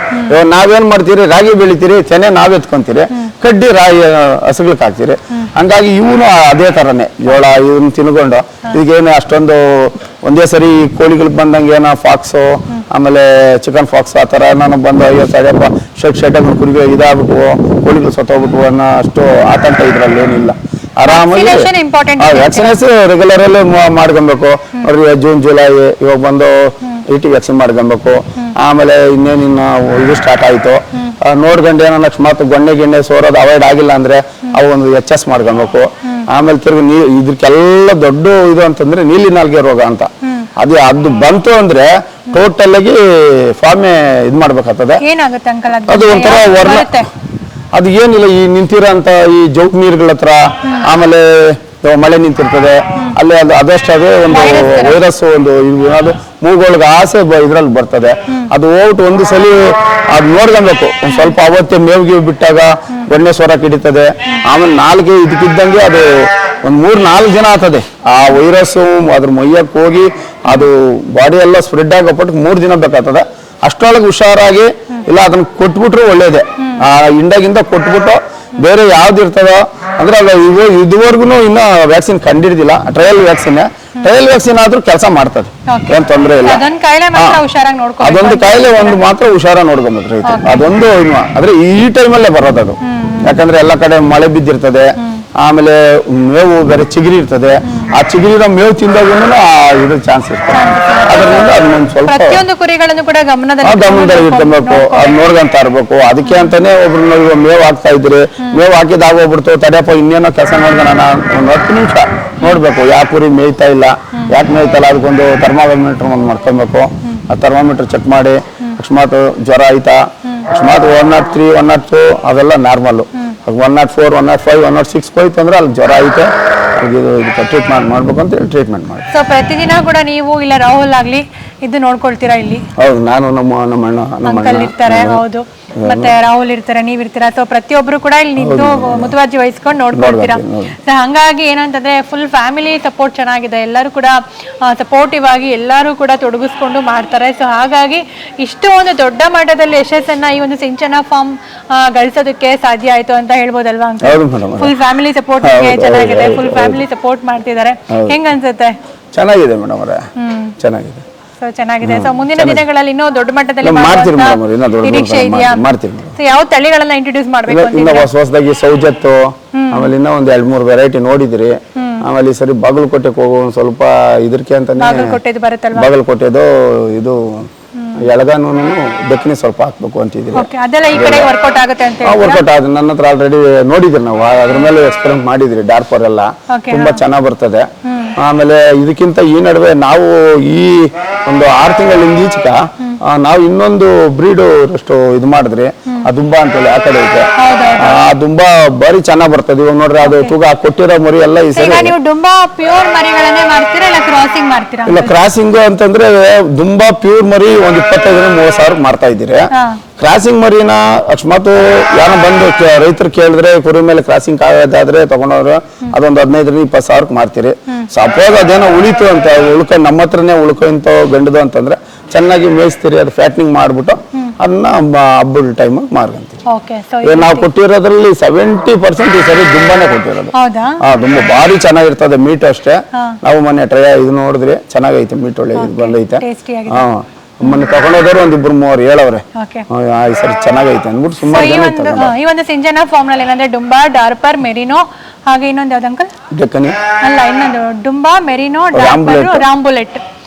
ನಾವೇನ್ ಮಾಡ್ತೀರಿ, ರಾಗಿ ಬೆಳಿತೀರಿ, ತೆನೆ ನಾವ್ ಎತ್ಕೊಂತೀರಿ, ಕಡ್ಡಿ ರಾಗಿ ಹಸುಗಳಿಗೆ ಹಾಕ್ತೀರಿ. ಹಂಗಾಗಿ ಇವನು ಅದೇ ತರನೇ ಜೋಳ ಇವನ್ ತಿನ್ಕೊಂಡು ಈಗೇನು ಅಷ್ಟೊಂದು ಒಂದೇ ಸರಿ ಕೋಳಿಗಳಿಗೆ ಬಂದಂಗೆ ಏನೋ ಫಾಕ್ಸು ಆಮೇಲೆ ಚಿಕನ್ ಫಾಕ್ಸ್ ಆ ಥರ ನಾನು ಬಂದು ಅಯ್ಯೋ ಸರಿಯಪ್ಪ ಶೆಡ್ ಕುರಿಗಳು ಇದಾಗ್ಬಿಟ್ಟು ಕೋಳಿಗಳು ಸತ್ತೋಗ್ಬಿಟ್ಟು ಅನ್ನೋ ಅಷ್ಟು ಆತಂಕ ಇದ್ರಲ್ಲಿ ಏನಿಲ್ಲ. ಆರಾಮಾಗಿ ವ್ಯಾಕ್ಸಿನೇಷನ್ ರೆಗ್ಯುಲರ್ ಅಲ್ಲಿ ಮಾಡ್ಕೊಬೇಕು ನೋಡ್ರಿ. ಜೂನ್ ಜುಲೈ ಇವಾಗ ಬಂದು ET ವ್ಯಾಕ್ಸಿನ್ ಮಾಡ್ಕೊಬೇಕು. ಆಮೇಲೆ ಇನ್ನೇನಿನ್ನ ಇದು ಸ್ಟಾರ್ಟ್ ಆಯ್ತು ನೋಡ್ಕೊಂಡು ಏನೋ ಅಕಸ್ಮಾತ್ ಗಿಣ್ಣೆ ಸೋರೋದು ಅವಾಯ್ಡ್ ಆಗಿಲ್ಲ ಅಂದ್ರೆ ಅವು ಒಂದು HS ಮಾಡ್ಕೊಬೇಕು. ಆಮೇಲೆ ತಿರ್ಗಿ ಇದಕ್ಕೆಲ್ಲ ದೊಡ್ಡ ಇದು ಅಂತಂದ್ರೆ ನೀಲಿ ನಾಲ್ಗೆ ರೋಗ ಅಂತ ಅದು ಬಂತು ಅಂದ್ರೆ ಟೋಟಲ್ ಆಗಿ ಫಾರ್ಮೇ ಇದ್ ಮಾಡ್ಬೇಕಾಗ್ತದೆ. ಅದು ಒಂಥರ ವರ್ಣ ಅದು ಏನಿಲ್ಲ ಈ ನಿಂತಿರೋಂತ ಈ ಜೌಕ್ ನೀರ್ಗಳ ಹತ್ರ ಆಮೇಲೆ ಮಳೆ ನಿಂತಿರ್ತದೆ ಅಲ್ಲಿ ಅದಷ್ಟೇ ಒಂದು ವೈರಸ್ ಒಂದು ಅದು ಮೂಗೊಳಗೆ ಆಸೆ ಇದ್ರಲ್ಲಿ ಬರ್ತದೆ. ಅದು ಹೋಗ್ಬಿಟ್ಟು ಒಂದು ಸಲ ಅದು ನೋಡ್ಕೊಬೇಕು. ಒಂದ್ ಸ್ವಲ್ಪ ಅವತ್ತೇ ಮೇವಿಗೆ ಬಿಟ್ಟಾಗ ಎಣ್ಣೆ ಸ್ವರಕ್ಕೆ ಹಿಡಿತದೆ. ಆಮೇಲೆ ನಾಲ್ಗೆ ಇದಕ್ಕಿದ್ದಂಗೆ ಅದು ಒಂದ್ 3-4 ದಿನ ಆಗ್ತದೆ ಆ ವೈರಸ್ ಅದ್ರ ಮೈಯಕ್ಕೆ ಹೋಗಿ ಅದು ಬಾಡಿ ಎಲ್ಲ ಸ್ಪ್ರೆಡ್ ಆಗಪಟ್ಟು 3 ದಿನ ಬೇಕಾಗ್ತದೆ. ಅಷ್ಟರೊಳಗೆ ಹುಷಾರಾಗಿ ಇಲ್ಲ ಅದನ್ನ ಕೊಟ್ಬಿಟ್ರು ಒಳ್ಳೇದೆ. ಆ ಇಂಡಾಗಿಂದ ಕೊಟ್ಬಿಟ್ಟು ಬೇರೆ ಯಾವ್ದು ಇರ್ತದೋ ಅಂದ್ರೆ ಇದುವರೆಗೂ ಇನ್ನ ವ್ಯಾಕ್ಸಿನ್ ಕಂಡಿಡ್ದಿಲ್ಲ. ಟ್ರಯಲ್ ವ್ಯಾಕ್ಸಿನ್ ಆದ್ರೂ ಕೆಲಸ ಮಾಡ್ತದೆ, ಏನ್ ತೊಂದ್ರೆ ಇಲ್ಲ. ಅದೊಂದು ಕಾಯಿಲೆ ಒಂದು ಮಾತ್ರ ಹುಷಾರ ನೋಡ್ಕೊಂಬೇಕು ರೈತ. ಅದೊಂದು ಆದ್ರೆ ಈ ಟೈಮಲ್ಲೇ ಬರೋದದು. ಯಾಕಂದ್ರೆ ಎಲ್ಲ ಕಡೆ ಮಳೆ ಬಿದ್ದಿರ್ತದೆ. ಆಮೇಲೆ ಮೇವು ಬೇರೆ ಚಿಗುರಿ ಇರ್ತದೆ. ಆ ಚಿಗುರಿನ ಮೇವು ತಿಂದಾಗ ಇದ್ರ ಚಾನ್ಸ್ ಇರ್ತದೆ. ಅದರಿಂದ ಅದನ್ನೊಂದು ಸ್ವಲ್ಪ ಪ್ರತಿಯೊಂದು ಕುರಿಗಳನ್ನು ಕೂಡ ಗಮನದಲ್ಲಿ ಇಟ್ಕೊಬೇಕು. ಅದ್ ನೋಡ್ಕೊಂತ ಇರ್ಬೇಕು. ಅದಕ್ಕೆ ಅಂತಾನೆ ಒಬ್ರು ಮೇವು ಹಾಕ್ತಾ ಇದ್ರಿ, ಮೇವು ಹಾಕಿದಾಗ ಹೋಗ್ಬಿಡ್ತು ತಡೆಯಪ್ಪ ಇನ್ನೇನೋ ಕೆಲಸ ನೋಡ್ಕೊಳ್ಳೋಣ ಒಂದು 10 ನಿಮಿಷ ನೋಡ್ಬೇಕು. ಯಾವ ಕುರಿ ಮೇಯ್ತಾ ಇಲ್ಲ, ಯಾಕೆ ಮೇಯ್ತಲ್ಲ, ಅದಕ್ಕೊಂದು ಥರ್ಮಾಮೀಟರ್ ಒಂದು ಮಾಡ್ಕೊಬೇಕು. ಆ ಥರ್ಮಾಮೀಟರ್ ಚೆಕ್ ಮಾಡಿ ಅಕಸ್ಮಾತ್ ಜ್ವರ ಆಯ್ತಾ, ಅಕಸ್ಮಾತ್ 103, 102 ಅವೆಲ್ಲ ನಾರ್ಮಲ್. 104, 105, 106 ಹೋಯ್ತು ಅಂದ್ರೆ ಅಲ್ಲಿ ಜ್ವರ ಐತೆ, ಇದಕ್ಕೆ ಟ್ರೀಟ್ಮೆಂಟ್ ಮಾಡ್ಬೇಕು ಅಂತ ಹೇಳಿ ಟ್ರೀಟ್ಮೆಂಟ್ ಮಾಡಿ. ಸೊ ಪ್ರತಿದಿನ ಕೂಡ ನೀವು ಇಲ್ಲ ರಾಹುಲ್ ಆಗ್ಲಿ ಇದು ನೋಡ್ಕೊಳ್ತೀರಾ ಇಲ್ಲಿ? ಹೌದು, ನಾನು ನಮ್ಮ ಅಣ್ಣ ಇರ್ತಾರೆ. ಹೌದು, ಮತ್ತೆ ರಾಹುಲ್ ಇರ್ತಾರೆ, ನೀವ್ ಇರ್ತೀರಾ. ಸೊ ಪ್ರತಿಯೊಬ್ರು ಕೂಡ ಇಲ್ಲಿ ನಿಂತು ಮುತುವರ್ಜಿ ವಹಿಸ್ಕೊಂಡು ನೋಡ್ಕೊಳ್ತೀರಾ. ಸೊ ಹಂಗಾಗಿ ಏನಂತಂದ್ರೆ ಫುಲ್ ಫ್ಯಾಮಿಲಿ ಸಪೋರ್ಟ್ ಚೆನ್ನಾಗಿದೆ. ಎಲ್ಲರೂ ಕೂಡ ಸಪೋರ್ಟಿವ್ ಆಗಿ ಎಲ್ಲರೂ ಕೂಡ ತೊಡಗಿಸ್ಕೊಂಡು ಮಾಡ್ತಾರೆ. ಸೊ ಹಾಗಾಗಿ ಇಷ್ಟು ಒಂದು ದೊಡ್ಡ ಮಟ್ಟದಲ್ಲಿ ಯಶಸ್ಸನ್ನ ಈ ಒಂದು ಸಿಂಚನ ಫಾರ್ಮ್ ಗಳಿಸೋದಕ್ಕೆ ಸಾಧ್ಯ ಆಯ್ತು ಅಂತ ಹೇಳ್ಬೋದಲ್ವಾ? ಫುಲ್ ಫ್ಯಾಮಿಲಿ ಸಪೋರ್ಟ್ ಚೆನ್ನಾಗಿದೆ, ಫುಲ್ ಫ್ಯಾಮಿಲಿ ಸಪೋರ್ಟ್ ಮಾಡ್ತಿದ್ದಾರೆ. ಹೆಂಗ್ ಅನ್ಸುತ್ತೆ? ಚೆನ್ನಾಗಿದೆ ಮೇಡಮ್ ಅವರೇ, ಚೆನ್ನಾಗಿದೆ. ಚೆನ್ನಾಗಿದೆ. ಸೊ ಮುಂದಿನ ದಿನಗಳಲ್ಲಿ ಇನ್ನೂ ದೊಡ್ಡ ಮಟ್ಟದಲ್ಲಿ ನಿರೀಕ್ಷೆ ಇದೆಯಾ? ಯಾವ ತಳಿಗಳನ್ನ ಇಂಟ್ರೊಡ್ಯೂಸ್ ಮಾಡ್ಬೇಕು? ಇನ್ನ ಹೊಸದಾಗಿ ಸೌಜತ್ತು, ಆಮೇಲೆ ಇನ್ನ ಒಂದ್ 2-3 ವೆರೈಟಿ ನೋಡಿದ್ರಿ. ಆಮೇಲೆ ಈ ಸರಿ ಬಾಗಲಕೋಟೆಗೆ ಹೋಗೋ ಒಂದ್ ಸ್ವಲ್ಪ ಇದಕ್ಕೆ ಅಂತಾನೆ ಬಾಗಲಕೋಟೆದು ಇದು ಎಳಗಾನು ದಕ್ಷಿಣ ಸ್ವಲ್ಪ ಹಾಕ್ಬೇಕು ಅಂತಿದ್ರಿ. ವರ್ಕೌಟ್ ಆದ್ರೆ ನನ್ನ ಹತ್ರ ಆಲ್ರೆಡಿ ನೋಡಿದ್ರಿ ನಾವು, ಅದ್ರ ಮೇಲೆ ಎಕ್ಸ್ಪೆರಿಮೆಂಟ್ ಮಾಡಿದ್ರಿ. ಡಾರ್ಪರ್ ಎಲ್ಲ ತುಂಬಾ ಚೆನ್ನಾಗ್ ಬರ್ತದೆ. ಆಮೇಲೆ ಇದಕ್ಕಿಂತ ಈ ನಡುವೆ ನಾವು ಈ ಒಂದು 6 ತಿಂಗಳಿಂದ ಈಚಕ ನಾವು ಇನ್ನೊಂದು ಬ್ರೀಡ್ ಅಷ್ಟು ಇದು ಮಾಡಿದ್ರಿ. ಆ ದುಂಬಾ ಅಂತೇಳಿ ಆ ಕಡೆ ಐತೆ. ಆ ದುಂಬಾ ಬಾರಿ ಚೆನ್ನಾಗ್ ಬರ್ತದೆ. ಇವಾಗ ನೋಡ್ರಿ ಅದು ತೂಗ ಕೊಟ್ಟಿರೋ ಮರಿ ಎಲ್ಲ ಈ ಸರಿ ಇಲ್ಲ ಕ್ರಾಸಿಂಗ್ ಅಂತಂದ್ರೆ ದುಂಬಾ ಪ್ಯೂರ್ ಮರಿ ಒಂದ್ 25,000-30,000 ಸಾವಿರ ಮಾಡ್ತಾ ಇದ್ದೀರಿ. ಕ್ರಾಸಿಂಗ್ ಮರಿನ ಅಕಸ್ಮಾತ್ ಯಾರೋ ಬಂದು ರೈತರು ಕೇಳಿದ್ರೆ ಕುರಿ ಮೇಲೆ ಕ್ರಾಸಿಂಗ್ ಆಗೋದಾದ್ರೆ ತಗೊಂಡವ್ರು ಅದೊಂದು 15,000-20,000 ಸಾವಿರಕ್ಕೆ ಮಾರ್ತೀರಿ. ಸಪೋಸ್ ಅದೇನೋ ಉಳಿತು ಅಂತ ಉಳ್ಕೊಂಡು ನಮ್ಮ ಹತ್ರನೇ ಉಳ್ಕೊಂತ ಗಂಡದು ಅಂತಂದ್ರೆ ಚೆನ್ನಾಗಿ ಮೇಯಿಸ್ತೀರಿ. ಅದು ಫ್ಯಾಟ್ನಿಂಗ್ ಮಾಡ್ಬಿಟ್ಟು ಅದನ್ನ ಹಬ್ಬದ ಟೈಮ್ ಮಾರ್ಗಂತೀವಿ. ನಾವು ಕೊಟ್ಟಿರೋದ್ರಲ್ಲಿ 70% ಈ ಸರಿ ದುಂಬಾನೇ ಕೊಟ್ಟಿರೋದು. ದುಂಬ ಭಾರಿ ಚೆನ್ನಾಗಿರ್ತದೆ. ಮೀಟ್ ಅಷ್ಟೇ. ನಾವು ಮೊನ್ನೆ ಟ್ರೈ ಇದು ನೋಡಿದ್ರಿ, ಚೆನ್ನಾಗೈತೆ ಮೀಟ್, ಒಳ್ಳೆ ಬಂದೈತೆ. ಮೊನ್ನೆ ತಗೊಂಡೋದವ್ರು 1-2-3 ಹೇಳವ್ರೆ ಈ ಸರಿ ಚೆನ್ನಾಗೈತೆ ಅಂದ್ಬಿಟ್ಟು ಸುಮಾರು ಜನ. ಈ ಒಂದು ಸಿಂಜನಾ ಫಾರ್ಮ್ ನಲ್ಲಿ ಏನಂದ್ರೆ ಡುಂಬಾ, ಡಾರ್ಪರ್, ಮೆರಿನೋ, ಹಾಗೆ ಇನ್ನೊಂದು ಯಾವ್ದು ಅಂಕಲ್? ಡೆಕ್ಕನಿ ಅಲ್ಲ, ಇನ್ನೊಂದು ಡುಂಬಾ, ಮೆರಿನೋ, ಡಾರ್ಪರ್, ರಾಂಬುಲೆಟ್.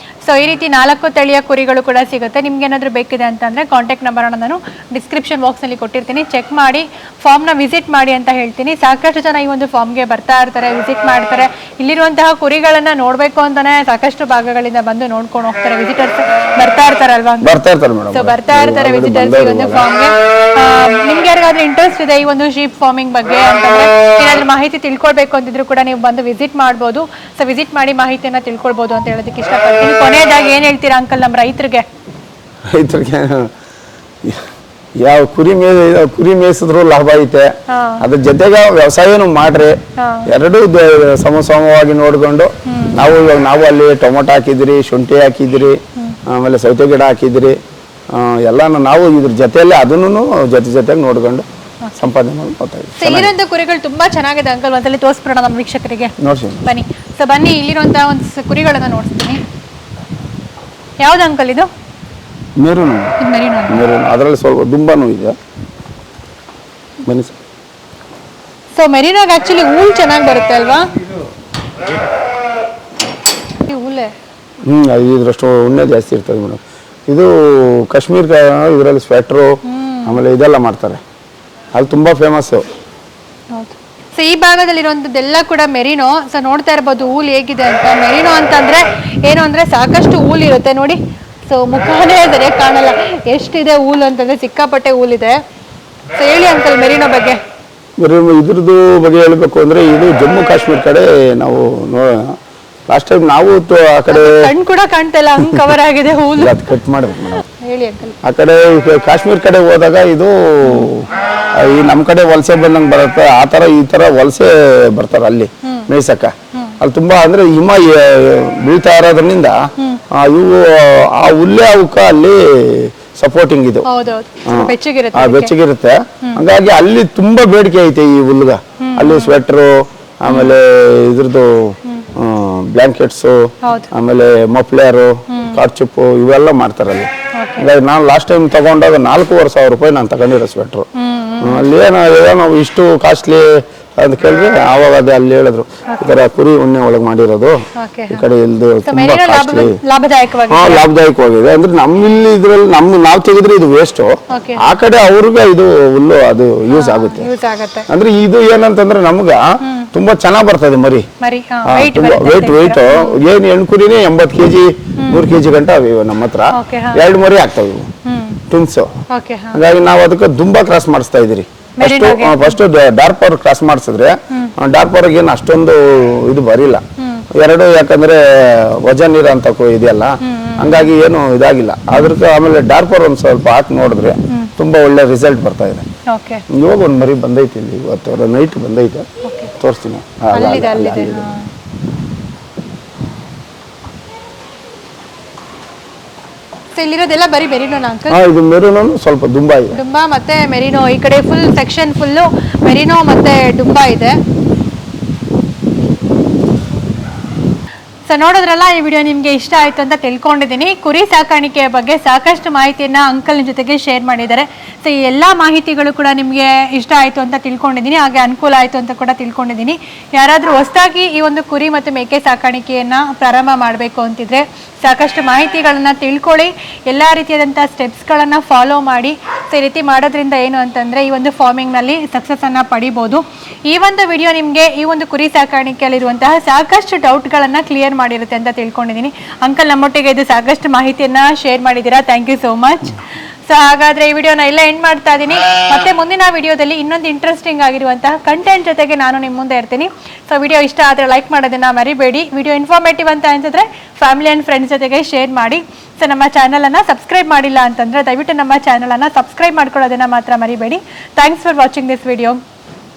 ಸೊ ಈ ರೀತಿ 4 ತಳಿಯ ಕುರಿಗಳು ಕೂಡ ಸಿಗುತ್ತೆ. ನಿಮ್ಗೆ ಏನಾದರೂ ಬೇಕಿದೆ ಅಂತಂದ್ರೆ ಕಾಂಟ್ಯಾಕ್ಟ್ ನಂಬರ್ ನಾನು ಡಿಸ್ಕ್ರಿಪ್ಷನ್ ಬಾಕ್ಸ್ನಲ್ಲಿ ಕೊಟ್ಟಿರ್ತೀನಿ. ಚೆಕ್ ಮಾಡಿ ಫಾರ್ಮ್ನ ವಿಸಿಟ್ ಮಾಡಿ ಅಂತ ಹೇಳ್ತೀನಿ. ಸಾಕಷ್ಟು ಜನ ಈ ಒಂದು ಫಾರ್ಮ್ಗೆ ಬರ್ತಾ ಇರ್ತಾರೆ, ವಿಸಿಟ್ ಮಾಡ್ತಾರೆ. ಇಲ್ಲಿರುವಂತಹ ಕುರಿಗಳನ್ನ ನೋಡ್ಬೇಕು ಅಂತಾನೆ ಸಾಕಷ್ಟು ಭಾಗಗಳಿಂದ ಬಂದು ನೋಡ್ಕೊಂಡು ಹೋಗ್ತಾರೆ. ವಿಸಿಟರ್ಸ್ ಬರ್ತಾ ಇರ್ತಾರಲ್ವಾ? ಸೊ ಬರ್ತಾ ಇರ್ತಾರೆ ವಿಸಿಟರ್ಸ್ ಈ ಒಂದು ಫಾರ್ಮ್ಗೆ. ನಿಮ್ಗೆ ಯಾರಿಗಾದ್ರೂ ಇಂಟ್ರೆಸ್ಟ್ ಇದೆ ಈ ಒಂದು ಶೀಪ್ ಫಾರ್ಮಿಂಗ್ ಬಗ್ಗೆ ಅಂತಂದ್ರೆ, ಏನಾದ್ರೂ ಮಾಹಿತಿ ತಿಳ್ಕೊಳ್ಬೇಕು ಅಂತಿದ್ರು ಕೂಡ ನೀವು ಬಂದು ವಿಸಿಟ್ ಮಾಡ್ಬೋದು. ಸೊ ವಿಸಿಟ್ ಮಾಡಿ ಮಾಹಿತಿಯನ್ನ ತಿಳ್ಕೊಳ್ಬೋದು ಅಂತ ಹೇಳೋದಕ್ಕೆ ಇಷ್ಟಪಡ್ತೀನಿ. ಕೊನೆಯದಾಗಿ ಏನ್ ಹೇಳ್ತೀರಾ ಅಂಕಲ್ ನಮ್ಮ ರೈತರಿಗೆ? ಯಾವ ಕುರಿ ಮೇಯಿಸಿದ್ರು ಲಾಭ ಐತೆ, ಅದ್ರ ಜೊತೆಗೆ ವ್ಯವಸಾಯನು ಮಾಡ್ರಿ. ಎರಡೂ ಸಮವಾಗಿ ನೋಡ್ಕೊಂಡು ನಾವು ಅಲ್ಲಿ ಟೊಮೊಟೊ ಹಾಕಿದ್ರಿ, ಶುಂಠಿ ಹಾಕಿದ್ರಿ, ಆಮೇಲೆ ಸೌತೆ ಗಿಡ ಹಾಕಿದ್ರಿ. ಎಲ್ಲಾನು ನಾವು ಇದ್ರ ಜೊತೆಯಲ್ಲೇ ಅದನ್ನು ಜೊತೆಗೆ ನೋಡ್ಕೊಂಡು ಸಂಪಾದನೆ ಮಾಡಿ ಹೋಗ್ತಾ ಇದ್ದೀವಿ. ಸೊ ಇಲ್ಲಿರುವಂಥ ಕುರಿಗಳು ತುಂಬಾ ಚೆನ್ನಾಗಿದೆ ಅಂಕಲ್, ಒಂದ್ಸಲಿ ತೋರಿಸ್ಬಿಡೋಣ ನಮ್ಮ ವೀಕ್ಷಕರಿಗೆ. ನೋಡ್ಸಿ ಬನ್ನಿ. ಸೊ ಬನ್ನಿ, ಇಲ್ಲಿರುವಂತಹ ಒಂದು ಕುರಿಗಳನ್ನ ನೋಡ್ತೀನಿ. ಯಾವ್ದು ಅಂಕಲ್ ಇದು? ಮೆರೂನ್. ಇದು ಮೆರಿನೋ. ಮೆರೂನ್, ಅದರಲ್ಲಿ ಸ್ವಲ್ಪ ದುಂಬಾನು ಇದೆ. ಬನ್ನಿ ಸರ್. ಸೊ ಮೆರಿನೋಗೆ ಆಕ್ಚುಲಿ ಹೂಲ್ ಚೆನ್ನಾಗಿ ಬರುತ್ತೆ ಅಲ್ವಾ? ಹೂಲೆ ಇದ್ರಷ್ಟು ಉಣ್ಣೆ ಜಾಸ್ತಿ ಇರ್ತದೆ ಮೇಡಮ್. ಇದು ಕಾಶ್ಮೀರ ಇದರಲ್ಲಿ ಸ್ವೆಟ್ರು ಆಮೇಲೆ ಇದೆಲ್ಲ ಮಾಡ್ತಾರೆ, ಅದು ತುಂಬಾ ಫೇಮಸ್ಸು. ಹೌದು. ಸೊ ಈ ಭಾಗದಲ್ಲಿರುವಂಥದ್ದೆಲ್ಲ ಕೂಡ ಮೆರಿನೋ. ಸೊ ನೋಡ್ತಾ ಇರ್ಬೋದು ಹೂಲ್ ಹೇಗಿದೆ ಅಂತ. ಮೆರಿನೋ ಅಂತಂದ್ರೆ ಏನು ಅಂದ್ರೆ ಸಾಕಷ್ಟು ಹೂಲ್ ಇರುತ್ತೆ ನೋಡಿ. ಸೊ ಮುಖಾನೇ ಸರಿಯಾಗಿ ಕಾಣಲ್ಲ, ಎಷ್ಟಿದೆ ಹೂಲ್ ಅಂತಂದ್ರೆ ಸಿಕ್ಕಾಪಟ್ಟೆ ಹೂಲ್ ಇದೆ. ಸೊ ಹೇಳಿ ಅಂಕಲ್ ಮೆರಿನೋ ಬಗ್ಗೆ. ಇದ್ರದ್ದು ಬಗ್ಗೆ ಹೇಳಬೇಕು ಅಂದ್ರೆ ಇದು ಜಮ್ಮು ಕಾಶ್ಮೀರ ಕಡೆ ನಾವು ಲಾಸ್ಟ್ ಟೈಮ್ ನಾವು ಆ ಕಡೆ ಕಣ್ ಕೂಡ ಕಾಣ್ತಾ ಇಲ್ಲ, ಹಂಗ್ ಕವರ್ ಆಗಿದೆ ಹೂಲ್. ಅದು ಕಟ್ ಮಾಡ್ಬೇಕು ಮೇಡಮ್. ಹೇಳಿ ಅಂಕಲ್. ಆ ಕಡೆ ಕಾಶ್ಮೀರ ಕಡೆ ಹೋದಾಗ ಇದು ಈ ನಮ್ಮ ಕಡೆ ವಲಸೆ ಬಂದಂಗೆ ಬರುತ್ತೆ, ಆ ತರ ಈ ತರ ವಲಸೆ ಬರ್ತಾರೆ ಅಲ್ಲಿ ಮೇಯ್ಸಕ್ಕ. ಅಲ್ಲಿ ತುಂಬಾ ಅಂದ್ರೆ ಹಿಮ ಬೀಳ್ತಾ ಇರೋದ್ರಿಂದ ಇವು ಆ ಹುಲ್ಲೆ ಅವಕ್ಕ ಅಲ್ಲಿ ಸಪೋರ್ಟಿಂಗ್ ಇದು ಬೆಚ್ಚಗಿರುತ್ತೆ. ಹಂಗಾಗಿ ಅಲ್ಲಿ ತುಂಬಾ ಬೇಡಿಕೆ ಐತೆ ಈ ಹುಲ್ಗ. ಅಲ್ಲಿ ಸ್ವೆಟ್ರು ಆಮೇಲೆ ಇದ್ರದ್ದು ಬ್ಲಾಂಕೆಟ್ಸು ಆಮೇಲೆ ಮಫ್ಲೇರು ಕಾರ್ಚುಪ್ಪು ಇವೆಲ್ಲ ಮಾಡ್ತಾರಲ್ಲಿ. ಹಾಗಾಗಿ ನಾನು ಲಾಸ್ಟ್ ಟೈಮ್ ತಗೊಂಡಾಗ 4,500 ರೂಪಾಯಿ ನಾನು ತಗೊಂಡಿರೋ ಸ್ವೆಟ್ರು. ಅಲ್ಲಿ ಏನೋ ಇಷ್ಟು ಕಾಸ್ಟ್ಲಿ ಅಂತ ಕೇಳಿದ್ರೆ ಆವಾಗ ಅದೇ ಅಲ್ಲಿ ಹೇಳಿದ್ರು ಈ ತರ ಕುರಿ ಉಣ್ಣೆ ಒಳಗೆ ಮಾಡಿರೋದು ಈ ಕಡೆ ಇಲ್ದು ತುಂಬಾ ಕಾಸ್ಟ್ಲಿ, ಲಾಭದಾಯಕವಾಗಿದೆ. ಅಂದ್ರೆ ನಮ್ಮಲ್ಲಿ ಇದ್ರಲ್ಲಿ ನಾವು ತೆಗೆದ್ರೆ ಇದು ವೇಸ್ಟ್, ಆ ಕಡೆ ಅವ್ರಿಗೆ ಇದು ಹುಲ್ಲು ಅದು ಯೂಸ್ ಆಗುತ್ತೆ. ಅಂದ್ರೆ ಇದು ಏನಂತಂದ್ರೆ ನಮ್ಗ ತುಂಬಾ ಚೆನ್ನಾಗ್ ಬರ್ತದೆ ಮರಿ, ವೆಯ್ಟ್ ಏನ್ ಹೆಣ್ಕುರಿನೇ 80 kg 100 kg ಗಂಟ ಅವಿವೆ ನಮ್ಮ ಹತ್ರ. 2 ಮರಿ ಆಗ್ತಾವ ಇವು ಟ್ವಿನ್ಸ್. ಹಾಗಾಗಿ ನಾವು ಅದಕ್ಕೆ ದುಂಬಾ ಕ್ರಾಸ್ ಮಾಡಿಸ್ತಾ ಇದೀರಿ. ಫಸ್ಟ್ ಡಾರ್ಪರ್ ಕ್ರಾಸ್ ಮಾಡಿಸಿದ್ರೆ ಡಾರ್ಪರ್ ಏನು ಅಷ್ಟೊಂದು ಇದು ಬರಿಲ್ಲ, ಎರಡು ಯಾಕಂದ್ರೆ ವಜನ್ ಇರೋಂತ ಇದೆಯಲ್ಲ, ಹಂಗಾಗಿ ಏನು ಇದಾಗಿಲ್ಲ. ಅದ್ರದ್ದು ಆಮೇಲೆ ಡಾರ್ಪರ್ ಒಂದ್ ಸ್ವಲ್ಪ ಹಾಕಿ ನೋಡಿದ್ರೆ ತುಂಬಾ ಒಳ್ಳೆ ರಿಸಲ್ಟ್ ಬರ್ತಾ ಇದೆ. ಇವಾಗ ಒಂದ್ ಮರಿ ಬಂದೈತಿ ಇಲ್ಲಿ, ಇವತ್ತು ನೈಟ್ ಬಂದೈತೆ, ತೋರಿಸ್ತೀನಿ. ಇಲ್ಲಿರೋದೆಲ್ಲ ಬರೀ ಮೆರಿನೋ ಅಂಕಲ್? ಇದು ಮೆರಿನೋ ಸ್ವಲ್ಪ ದುಂಬಾ ಇದೆ. ಡುಂಬಾ ಮತ್ತೆ ಮೆರಿನೋ, ಈ ಕಡೆ ಫುಲ್ ಸೆಕ್ಷನ್ ಫುಲ್ಲು ಮೆರಿನೋ ಮತ್ತೆ ಡುಂಬಾ ಇದೆ. ಸೊ ನೋಡೋದ್ರಲ್ಲ, ಈ ವಿಡಿಯೋ ನಿಮಗೆ ಇಷ್ಟ ಆಯಿತು ಅಂತ ತಿಳ್ಕೊಂಡಿದ್ದೀನಿ. ಕುರಿ ಸಾಕಾಣಿಕೆಯ ಬಗ್ಗೆ ಸಾಕಷ್ಟು ಮಾಹಿತಿಯನ್ನು ಅಂಕಲ್ ಜೊತೆಗೆ ಶೇರ್ ಮಾಡಿದ್ದಾರೆ. ಸೊ ಈ ಎಲ್ಲ ಮಾಹಿತಿಗಳು ಕೂಡ ನಿಮಗೆ ಇಷ್ಟ ಆಯಿತು ಅಂತ ತಿಳ್ಕೊಂಡಿದ್ದೀನಿ, ಹಾಗೆ ಅನುಕೂಲ ಆಯಿತು ಅಂತ ಕೂಡ ತಿಳ್ಕೊಂಡಿದ್ದೀನಿ. ಯಾರಾದರೂ ಹೊಸದಾಗಿ ಈ ಒಂದು ಕುರಿ ಮತ್ತು ಮೇಕೆ ಸಾಕಾಣಿಕೆಯನ್ನು ಪ್ರಾರಂಭ ಮಾಡಬೇಕು ಅಂತಿದ್ರೆ ಸಾಕಷ್ಟು ಮಾಹಿತಿಗಳನ್ನು ತಿಳ್ಕೊಳ್ಳಿ, ಎಲ್ಲ ರೀತಿಯಾದಂಥ ಸ್ಟೆಪ್ಸ್ಗಳನ್ನು ಫಾಲೋ ಮಾಡಿ. ಸೊ ಈ ರೀತಿ ಮಾಡೋದ್ರಿಂದ ಏನು ಅಂತಂದರೆ ಈ ಒಂದು ಫಾರ್ಮಿಂಗ್ನಲ್ಲಿ ಸಕ್ಸಸ್ಸನ್ನು ಪಡಿಬೋದು. ಈ ಒಂದು ವಿಡಿಯೋ ನಿಮಗೆ ಈ ಒಂದು ಕುರಿ ಸಾಕಾಣಿಕೆಯಲ್ಲಿರುವಂತಹ ಸಾಕಷ್ಟು ಡೌಟ್ಗಳನ್ನು ಕ್ಲಿಯರ್ ಮಾಡಿರುತ್ತೆ ಅಂತ ತಿಳ್ಕೊಂಡಿದ್ದೀನಿ. ಅಂಕಲ್ ನಮ್ಮೊಟ್ಟಿಗೆ ಇದು ಸಾಕಷ್ಟು ಮಾಹಿತಿಯನ್ನು ಶೇರ್ ಮಾಡಿದ್ದೀರಾ, thank you so much. So ಹಾಗಾದರೆ ಈ ವಿಡಿಯೋನ ಎಲ್ಲ ಎಂಡ್ ಮಾಡ್ತಾ ಇದ್ದೀನಿ. ಮತ್ತೆ ಮುಂದಿನ ವಿಡಿಯೋದಲ್ಲಿ ಇನ್ನೊಂದು ಇಂಟ್ರೆಸ್ಟಿಂಗ್ ಆಗಿರುವಂತಹ ಕಂಟೆಂಟ್ ಜೊತೆಗೆ ನಾನು ನಿಮ್ಮ ಮುಂದೆ ಇರ್ತೀನಿ. ಸೊ ವಿಡಿಯೋ ಇಷ್ಟ ಆದರೆ ಲೈಕ್ ಮಾಡೋದನ್ನು ಮರಿಬೇಡಿ. ವಿಡಿಯೋ ಇನ್ಫಾರ್ಮೇಟಿವ್ ಅಂತ ಅನ್ಸಿದ್ರೆ ಫ್ಯಾಮಿಲಿ ಆ್ಯಂಡ್ ಫ್ರೆಂಡ್ಸ್ ಜೊತೆಗೆ ಶೇರ್ ಮಾಡಿ. ಸೊ ನಮ್ಮ ಚಾನಲನ್ನು ಸಬ್ಸ್ಕ್ರೈಬ್ ಮಾಡಿಲ್ಲ ಅಂತಂದರೆ ದಯವಿಟ್ಟು ನಮ್ಮ ಚಾನಲನ್ನು ಸಬ್ಸ್ಕ್ರೈಬ್ ಮಾಡ್ಕೊಳ್ಳೋದನ್ನು ಮಾತ್ರ ಮರಿಬೇಡಿ. Thanks for watching this video.